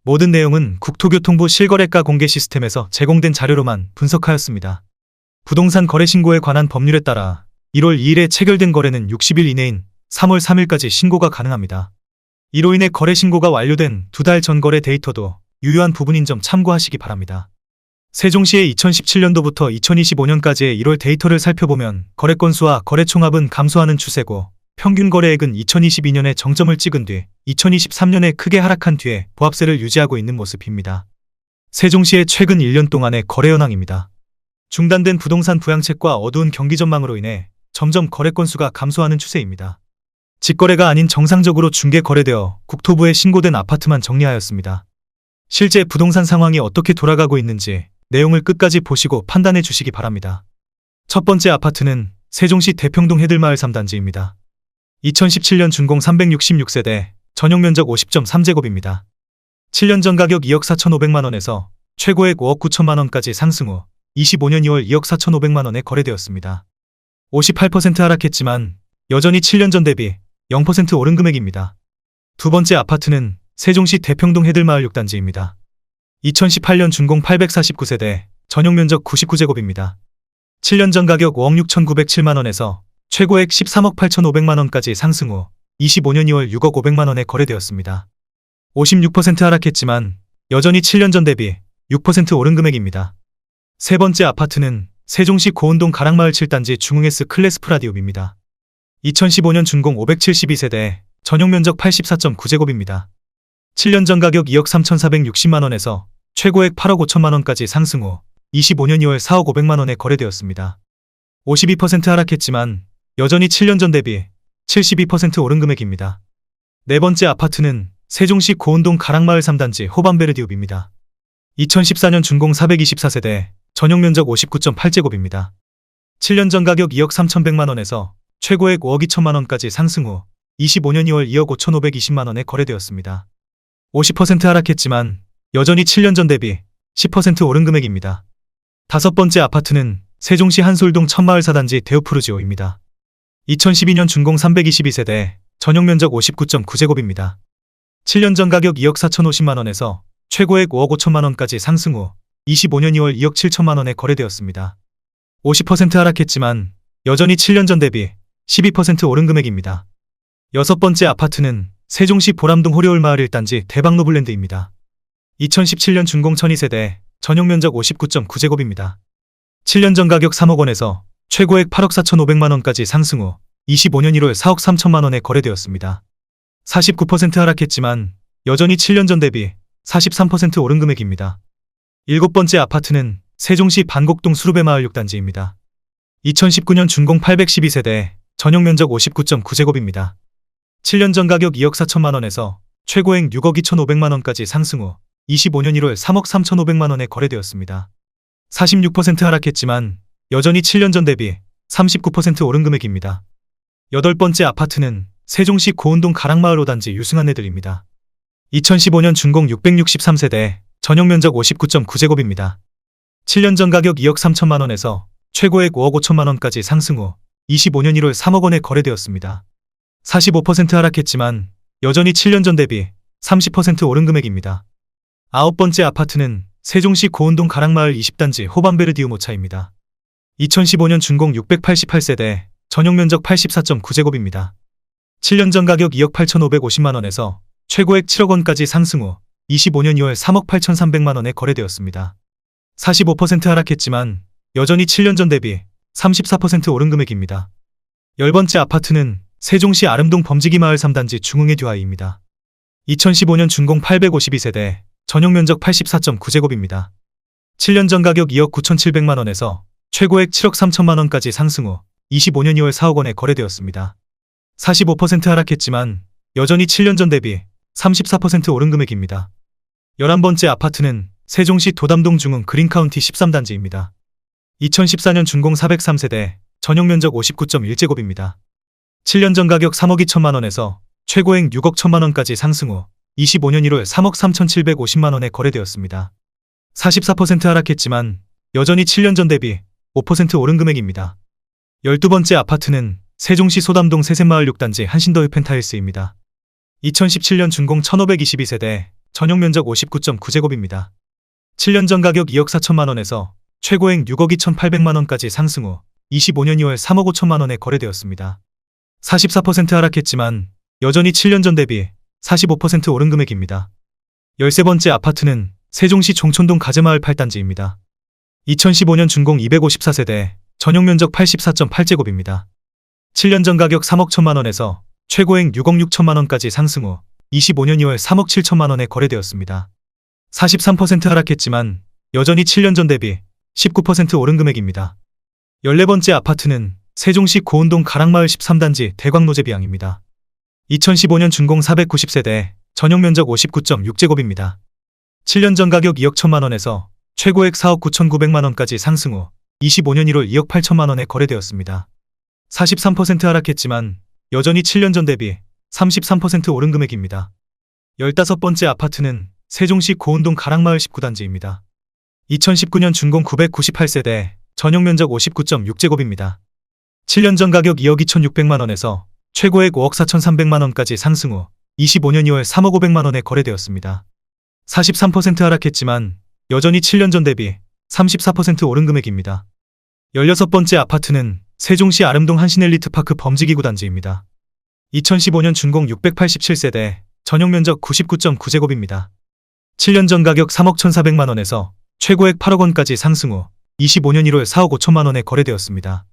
모든 내용은 국토교통부 실거래가 공개 시스템에서 제공된 자료로만 분석하였습니다. 부동산 거래 신고에 관한 법률에 따라 1월 2일에 체결된 거래는 60일 이내인 3월 3일까지 신고가 가능합니다. 이로 인해 거래 신고가 완료된 2달 전 거래 데이터도 유효한 부분인 점 참고하시기 바랍니다. 세종시의 2017년도부터 2025년까지의 1월 데이터를 살펴보면 거래 건수와 거래 총합은 감소하는 추세고 평균 거래액은 2022년에 정점을 찍은 뒤 2023년에 크게 하락한 뒤에 보합세를 유지하고 있는 모습입니다. 세종시의 최근 1년 동안의 거래 현황입니다. 중단된 부동산 부양책과 어두운 경기 전망으로 인해 점점 거래 건수가 감소하는 추세입니다. 직거래가 아닌 정상적으로 중개 거래되어 국토부에 신고된 아파트만 정리하였습니다. 실제 부동산 상황이 어떻게 돌아가고 있는지 내용을 끝까지 보시고 판단해 주시기 바랍니다. 첫 번째 아파트는 세종시 대평동 해들마을 3단지입니다. 2017년 준공 366세대, 전용면적 50.3제곱입니다. 7년 전 가격 2억 4,500만원에서 최고액 5억 9천만원까지 상승 후 25년 2월 2억 4,500만원에 거래되었습니다. 58% 하락했지만 여전히 7년 전 대비 0% 오른 금액입니다. 두 번째 아파트는 세종시 대평동 해들마을 6단지입니다. 2018년 준공 849세대, 전용면적 99제곱입니다. 7년 전 가격 5억 6,907만원에서 최고액 13억 8,500만원까지 상승 후 25년 2월 6억 500만원에 거래되었습니다. 56% 하락했지만 여전히 7년 전 대비 6% 오른 금액입니다. 세 번째 아파트는 세종시 고운동 가락마을 7단지 중흥S 클래스 프라디움입니다. 2015년 준공 572세대, 전용면적 84.9제곱입니다. 7년 전 가격 2억 3,460만원에서 최고액 8억 5천만원까지 상승 후 25년 2월 4억 500만원에 거래되었습니다. 52% 하락했지만 여전히 7년 전 대비 72% 오른 금액입니다. 네 번째 아파트는 세종시 고운동 가락마을 3단지 호반베르디움입니다. 2014년 준공 424세대, 전용면적 59.8제곱입니다. 7년 전 가격 2억 3,100만원에서 최고액 5억 2천만원까지 상승 후 25년 2월 2억 5,520만원에 거래되었습니다. 50% 하락했지만 여전히 7년 전 대비 10% 오른 금액입니다. 다섯 번째 아파트는 세종시 한솔동 천마을 4단지 데오프루지오입니다. 2012년 준공 322세대, 전용면적 59.9제곱입니다. 7년 전 가격 2억 4,050만원에서 최고액 5억 5천만원까지 상승 후 25년 2월 2억 7천만원에 거래되었습니다. 50% 하락했지만 여전히 7년 전 대비 12% 오른 금액입니다. 여섯 번째 아파트는 세종시 보람동 호려울마을 1단지 대박노블랜드입니다. 2017년 준공 1002세대, 전용면적 59.9제곱입니다. 7년 전 가격 3억 원에서 최고액 8억 4,500만원까지 상승 후 25년 1월 4억 3천만원에 거래되었습니다. 49% 하락했지만 여전히 7년 전 대비 43% 오른 금액입니다. 일곱 번째 아파트는 세종시 반곡동 수루배마을 6단지입니다. 2019년 준공 812세대, 전용면적 59.9제곱입니다. 7년 전 가격 2억 4천만원에서 최고액 6억 2,500만원까지 상승 후 25년 1월 3억 3,500만원에 거래되었습니다. 46% 하락했지만 여전히 7년 전 대비 39% 오른 금액입니다. 여덟 번째 아파트는 세종시 고운동 가락마을 5단지 유승한네들입니다. 2015년 준공 663세대, 전용면적 59.9제곱입니다. 7년 전 가격 2억 3천만원에서 최고액 5억 5천만원까지 상승 후 25년 1월 3억 원에 거래되었습니다. 45% 하락했지만 여전히 7년 전 대비 30% 오른 금액입니다. 아홉 번째 아파트는 세종시 고운동 가락마을 20단지 호반베르디움 5차입니다. 2015년 준공 688세대, 전용면적 84.9제곱입니다. 7년 전 가격 2억 8,550만원에서 최고액 7억 원까지 상승 후 25년 2월 3억 8,300만원에 거래되었습니다. 45% 하락했지만 여전히 7년 전 대비 34% 오른 금액입니다. 열 번째 아파트는 세종시 아름동 범지기마을 3단지 중흥의 듀아이입니다. 2015년 준공 852세대, 전용면적 84.9제곱입니다. 7년 전 가격 2억 9,700만원에서 최고액 7억 3천만원까지 상승 후 25년 2월 4억 원에 거래되었습니다. 45% 하락했지만 여전히 7년 전 대비 34% 오른 금액입니다. 11번째 아파트는 세종시 도담동 중흥 그린카운티 13단지입니다. 2014년 준공 403세대, 전용면적 59.1제곱입니다. 7년 전 가격 3억 2천만원에서 최고액 6억 1천만원까지 상승 후 25년 1월 3억 3,750만원에 거래되었습니다. 44% 하락했지만 여전히 7년 전 대비 5% 오른 금액입니다. 12번째 아파트는 세종시 소담동 세샘마을 6단지 한신더 펜타일스입니다. 2017년 준공 1522세대, 전용 면적 59.9제곱입니다. 7년 전 가격 2억 4천만 원에서 최고액 6억 2,800만 원까지 상승 후 25년 2월 3억 5천만 원에 거래되었습니다. 44% 하락했지만 여전히 7년 전 대비 45% 오른 금액입니다. 13번째 아파트는 세종시 종촌동 가재마을 8단지입니다. 2015년 준공 254세대, 전용 면적 84.8제곱입니다. 7년 전 가격 3억 1천만 원에서 최고액 6억 6천만 원까지 상승 후 25년 2월 3억 7천만 원에 거래되었습니다. 43% 하락했지만 여전히 7년 전 대비 19% 오른 금액입니다. 14번째 아파트는 세종시 고운동 가락마을 13단지 대광노제비양입니다. 2015년 준공 490세대, 전용 면적 59.6제곱입니다. 7년 전 가격 2억 1천만 원에서 최고액 4억 9,900만 원까지 상승 후 25년 1월 2억 8천만 원에 거래되었습니다. 43% 하락했지만 여전히 7년 전 대비 33% 오른 금액입니다. 15번째 아파트는 세종시 고운동 가락마을 19단지입니다. 2019년 준공 998세대, 전용 면적 59.6제곱입니다. 7년 전 가격 2억 2,600만 원에서 최고액 5억 4,300만 원까지 상승 후 25년 2월 3억 500만 원에 거래되었습니다. 43% 하락했지만 여전히 7년 전 대비 34% 오른 금액입니다. 16번째 아파트는 세종시 아름동 한신엘리트파크 범지기구 단지입니다. 2015년 준공 687세대, 전용 면적 99.9제곱입니다. 7년 전 가격 3억 1,400만 원에서 최고액 8억 원까지 상승 후 25년 1월 4억 5천만 원에 거래되었습니다.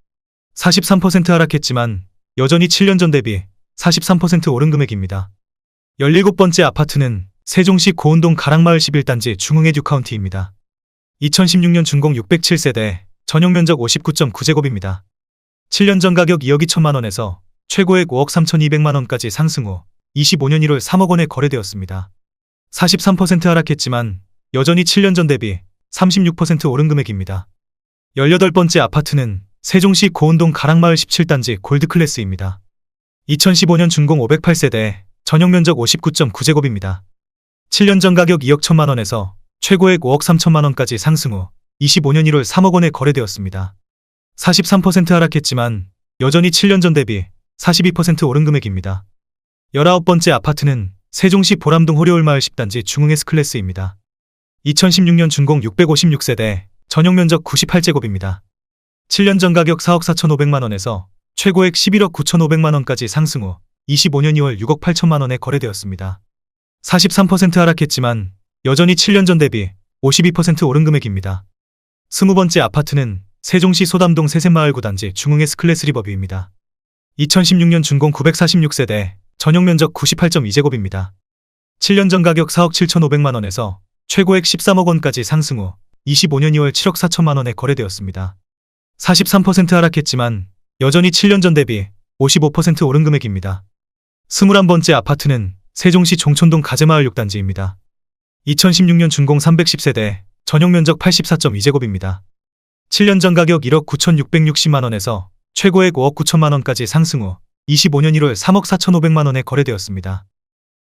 43% 하락했지만 여전히 7년 전 대비 43% 오른 금액입니다. 17번째 아파트는 세종시 고운동 가락마을 11단지 중흥의 듀카운티입니다. 2016년 준공 607세대, 전용 면적 59.9제곱입니다. 7년 전 가격 2억 2천만 원에서 최고액 5억 3,200만 원까지 상승 후 25년 1월 3억 원에 거래되었습니다. 43% 하락했지만 여전히 7년 전 대비 36% 오른 금액입니다. 18번째 아파트는 세종시 고운동 가락마을 17단지 골드클래스입니다. 2015년 준공 508세대, 전용 면적 59.9제곱입니다. 7년 전 가격 2억 1천만 원에서 최고액 5억 3천만 원까지 상승 후 25년 1월 3억 원에 거래되었습니다. 43% 하락했지만 여전히 7년 전 대비 42% 오른 금액입니다. 19번째 아파트는 세종시 보람동 호려울마을 10단지 중흥 S클래스입니다. 2016년 준공 656세대, 전용 면적 98제곱입니다. 7년 전 가격 4억 4,500만 원에서 최고액 11억 9,500만 원까지 상승 후 25년 2월 6억 8천만 원에 거래되었습니다. 43% 하락했지만 여전히 7년 전 대비 52% 오른 금액입니다. 20번째 아파트는 세종시 소담동 세셋마을 9단지 중흥 S클래스 리버뷰입니다. 2016년 준공 946세대, 전용 면적 98.2제곱입니다. 7년 전 가격 4억 7,500만 원에서 최고액 13억 원까지 상승 후 25년 2월 7억 4천만 원에 거래되었습니다. 43% 하락했지만 여전히 7년 전 대비 55% 오른 금액입니다. 21번째 아파트는 세종시 종촌동 가재마을 6단지입니다. 2016년 준공 310세대, 전용 면적 84.2제곱입니다. 7년 전 가격 1억 9,660만 원에서 최고액 5억 9천만 원까지 상승 후 25년 1월 3억 4,500만 원에 거래되었습니다.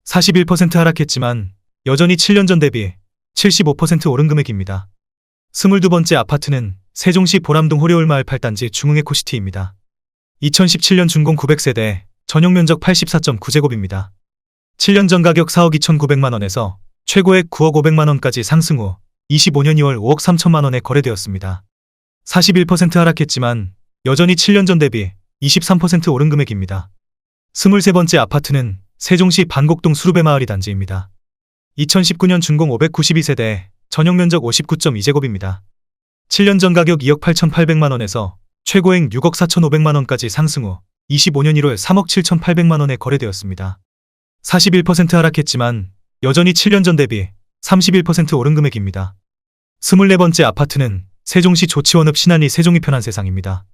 41% 하락했지만 여전히 7년 전 대비 75% 오른 금액입니다. 22번째 아파트는 세종시 보람동 호려울마을 8단지 중흥 에코시티입니다. 2017년 준공 900세대, 전용 면적 84.9제곱입니다. 7년 전 가격 4억 2,900만 원에서 최고액 9억 500만 원까지 상승 후 25년 2월 5억 3천만 원에 거래되었습니다. 41% 하락했지만 여전히 7년 전 대비 23% 오른 금액입니다. 23번째 아파트는 세종시 반곡동 수루베마을 2단지입니다. 2019년 준공 592세대, 전용 면적 59.2제곱입니다. 7년 전 가격 2억 8,800만 원에서 최고액 6억 4,500만 원까지 상승 후 25년 1월 3억 7,800만 원에 거래되었습니다. 41% 하락했지만 여전히 7년 전 대비 31% 오른 금액입니다. 24번째 아파트는 세종시 조치원읍 신안리 세종이 편한 세상입니다.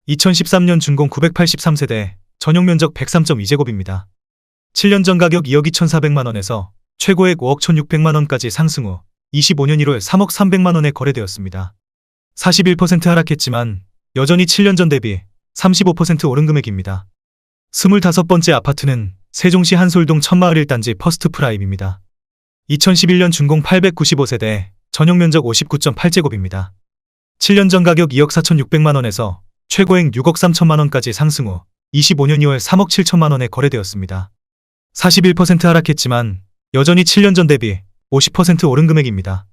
2013년 준공 983세대, 전용 면적 103.2제곱입니다. 7년 전 가격 2억 2,400만 원에서 최고액 5억 1,600만 원까지 상승 후 25년 1월 3억 300만 원에 거래되었습니다. 41% 하락했지만 여전히 7년 전 대비 35% 오른 금액입니다. 25번째 아파트는 세종시 한솔동 천마을 1단지 퍼스트 프라임입니다. 2011년 준공 895세대, 전용 면적 59.8제곱입니다. 7년 전 가격 2억 4,600만 원에서 최고액 6억 3천만 원까지 상승 후 25년 2월 3억 7천만 원에 거래되었습니다. 41% 하락했지만 여전히 7년 전 대비 50% 오른 금액입니다.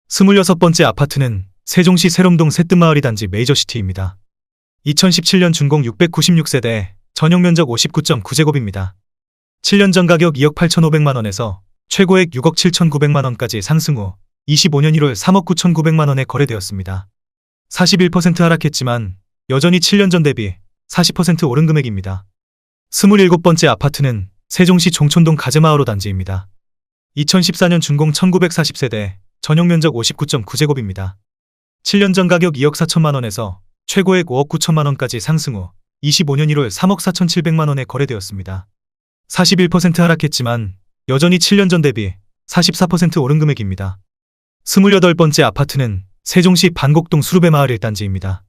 26번째 아파트는 세종시 세롬동 새뜸마을이 단지 메이저시티입니다. 2017년 준공 696세대, 전용 면적 59.9제곱입니다. 7년 전 가격 2억 8,500만원에서 최고액 6억 7,900만원까지 상승 후 25년 1월 3억 9,900만원에 거래되었습니다. 41% 하락했지만 여전히 7년 전 대비 40% 오른 금액입니다. 27번째 아파트는 세종시 종촌동 가즈마을 5단지입니다. 2014년 준공 1940세대, 전용 면적 59.9제곱입니다. 7년 전 가격 2억 4천만원에서 최고액 5억 9천만원까지 상승 후 25년 1월 3억 4,700만원에 거래되었습니다. 41% 하락했지만 여전히 7년 전 대비 44% 오른 금액입니다. 28번째 아파트는 세종시 반곡동 수루베마을 1단지입니다.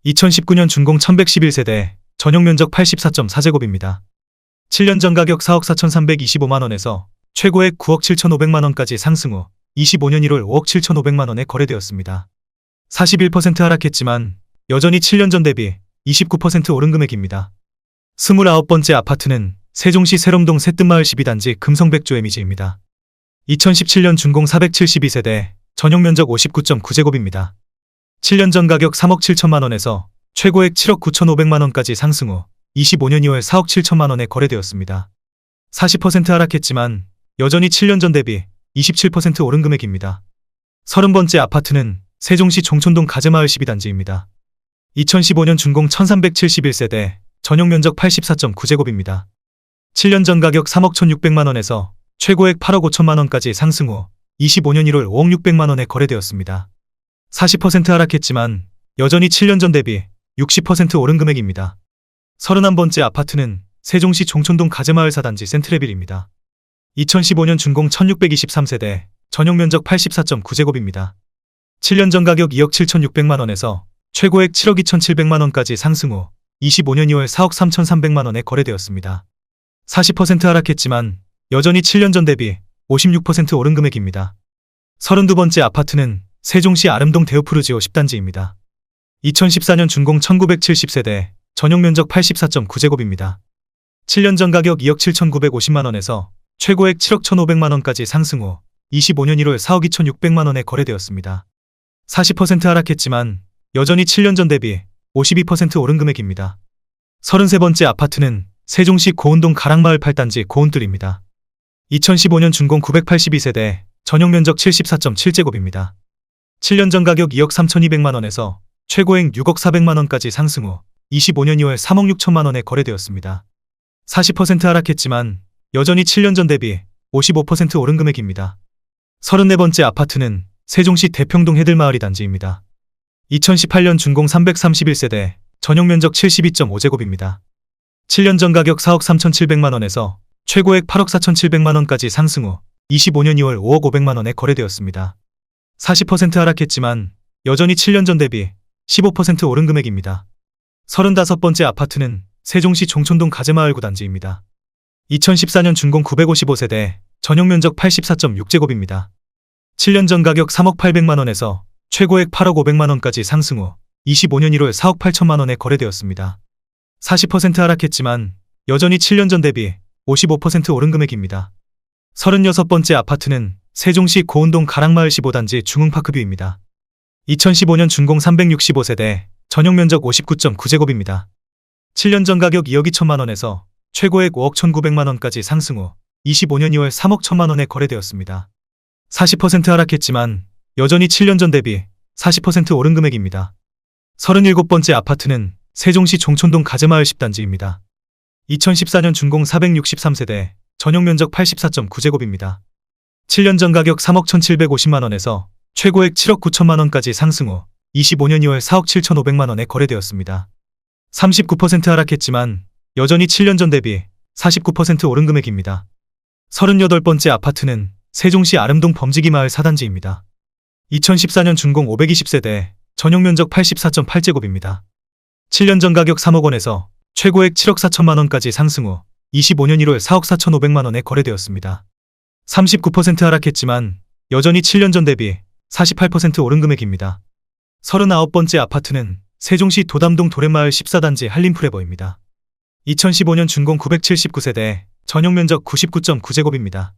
2019년 준공 1111세대, 전용 면적 84.4제곱입니다. 7년 전 가격 4억 4,325만원에서 최고액 9억 7,500만원까지 상승 후 25년 1월 5억 7,500만원에 거래되었습니다. 41% 하락했지만 여전히 7년 전 대비 29% 오른 금액입니다. 29번째 아파트는 세종시 세롬동 새뜸마을 12단지 금성백조 에미지입니다. 2017년 준공 472세대, 전용 면적 59.9제곱입니다. 7년 전 가격 3억 7천만원에서 최고액 7억 9,500만원까지 상승 후 25년 2월 4억 7천만원에 거래되었습니다. 40% 하락했지만 여전히 7년 전 대비 27% 오른 금액입니다. 30번째 아파트는 세종시 종촌동 가즈마을 12단지입니다. 2015년 준공 1371세대, 전용 면적 84.9제곱입니다. 7년 전 가격 3억 1,600만원에서 최고액 8억 5천만원까지 상승 후 25년 1월 5억 600만원에 거래되었습니다. 40% 하락했지만 여전히 7년 전 대비 60% 오른 금액입니다. 31번째 아파트는 세종시 종촌동 가즈마을 4단지 센트레빌입니다. 2015년 준공 1623세대, 전용 면적 84.9제곱입니다. 7년 전 가격 2억 7,600만원에서 최고액 7억 2,700만원까지 상승 후 25년 2월 4억 3,300만원에 거래되었습니다. 40% 하락했지만 여전히 7년 전 대비 56% 오른 금액입니다. 32번째 아파트는 세종시 아름동 데우푸르지오 10단지입니다. 2014년 준공 1970세대, 전용 면적 84.9제곱입니다. 7년 전 가격 2억 7,950만원에서 최고액 7억 1,500만원까지 상승 후 25년 1월 4억 2,600만원에 거래되었습니다. 40% 하락했지만 여전히 7년 전 대비 52% 오른 금액입니다. 33번째 아파트는 세종시 고운동 가락마을 8단지 고운뜰입니다. 2015년 준공 982세대, 전용 면적 74.7제곱입니다. 7년 전 가격 2억 3,200만원에서 최고액 6억 400만원까지 상승 후 25년 2월 3억 6천만원에 거래되었습니다. 40% 하락했지만 여전히 7년 전 대비 55% 오른 금액입니다. 34번째 아파트는 세종시 대평동 해들마을 2단지입니다. 2018년 준공 331세대, 전용 면적 72.5제곱입니다. 7년 전 가격 4억 3,700만원에서 최고액 8억 4,700만원까지 상승 후 25년 2월 5억 500만원에 거래되었습니다. 40% 하락했지만 여전히 7년 전 대비 15% 오른 금액입니다. 35번째 아파트는 세종시 종촌동 가즈마을 9단지입니다. 2014년 준공 955세대, 전용 면적 84.6제곱입니다. 7년 전 가격 3억 800만원에서 최고액 8억 500만원까지 상승 후 25년 1월 4억 8천만원에 거래되었습니다. 40% 하락했지만 여전히 7년 전 대비 55% 오른 금액입니다. 36번째 아파트는 세종시 고운동 가락마을 15단지 중흥파크뷰입니다. 2015년 준공 365세대, 전용 면적 59.9제곱입니다. 7년 전 가격 2억 2천만원에서 최고액 5억 1,900만원까지 상승 후 25년 2월 3억 1천만원에 거래되었습니다. 40% 하락했지만 여전히 7년 전 대비 40% 오른 금액입니다. 37번째 아파트는 세종시 종촌동 가즈마을 10단지입니다. 2014년 준공 463세대, 전용 면적 84.9제곱입니다. 7년 전 가격 3억 1,750만원에서 최고액 7억 9천만원까지 상승 후 25년 2월 4억 7,500만원에 거래되었습니다. 39% 하락했지만 여전히 7년 전 대비 49% 오른 금액입니다. 38번째 아파트는 세종시 아름동 범지기마을 4단지입니다. 2014년 준공 520세대, 전용 면적 84.8제곱입니다. 7년 전 가격 3억 원에서 최고액 7억 4천만원까지 상승 후 25년 1월 4억 4,500만원에 거래되었습니다. 39% 하락했지만 여전히 7년 전 대비 48% 오른 금액입니다. 39번째 아파트는 세종시 도담동 도랫마을 14단지 한림프레버입니다. 2015년 준공 979세대, 전용 면적 99.9제곱입니다.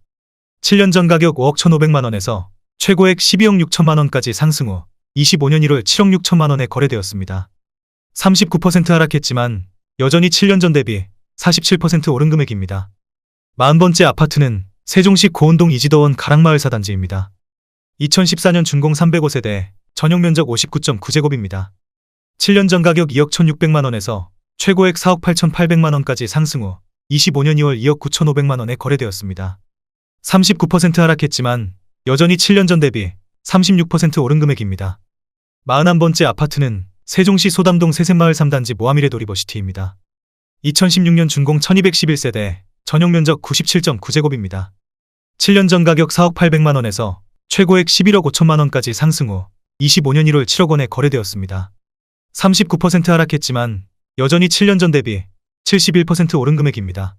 7년 전 가격 5억 1,500만 원에서 최고액 12억 6천만 원까지 상승 후 25년 1월 7억 6천만 원에 거래되었습니다. 39% 하락했지만 여전히 7년 전 대비 47% 오른 금액입니다. 40번째 아파트는 세종시 고운동 이지도원 가락마을 사단지입니다. 2014년 준공 305세대, 전용 면적 59.9제곱입니다. 7년 전 가격 2억 1,600만 원에서 최고액 4억 8,800만 원까지 상승 후 25년 2월 2억 9,500만 원에 거래되었습니다. 39% 하락했지만 여전히 7년 전 대비 36% 오른 금액입니다. 41번째 아파트는 세종시 소담동 세샘마을 3단지 모하미래 도리버시티입니다. 2016년 준공 1211세대, 전용 면적 97.9제곱입니다. 7년 전 가격 4억 800만 원에서 최고액 11억 5천만 원까지 상승 후 25년 1월 7억 원에 거래되었습니다. 39% 하락했지만 여전히 7년 전 대비 71% 오른 금액입니다.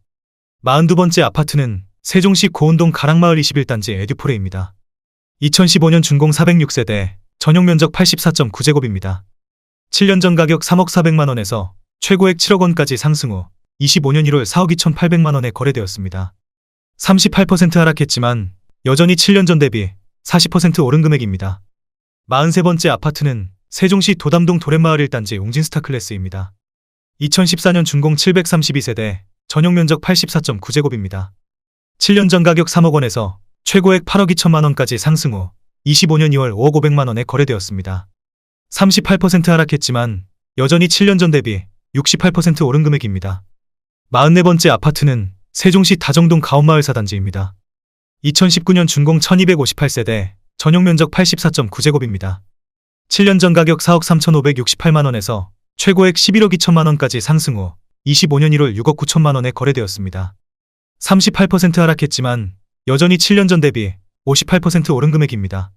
42번째 아파트는 세종시 고운동 가락마을 21단지 에듀포레입니다. 2015년 준공 406세대, 전용 면적 84.9제곱입니다. 7년 전 가격 3억 400만 원에서 최고액 7억 원까지 상승 후 25년 1월 4억 2,800만 원에 거래되었습니다. 38% 하락했지만 여전히 7년 전 대비 40% 오른 금액입니다. 43번째 아파트는 세종시 도담동 도렛마을 1단지 웅진스타 클래스입니다. 2014년 준공 732세대, 전용 면적 84.9제곱입니다. 7년 전 가격 3억 원에서 최고액 8억 2천만 원까지 상승 후 25년 2월 5억 500만 원에 거래되었습니다. 38% 하락했지만 여전히 7년 전 대비 68% 오른 금액입니다. 44번째 아파트는 세종시 다정동 가온마을 사단지입니다. 2019년 준공 1258세대, 전용 면적 84.9제곱입니다. 7년 전 가격 4억 3,568만 원에서 최고액 11억 2천만 원까지 상승 후 25년 1월 6억 9천만 원에 거래되었습니다. 38% 하락했지만 여전히 7년 전 대비 58% 오른 금액입니다.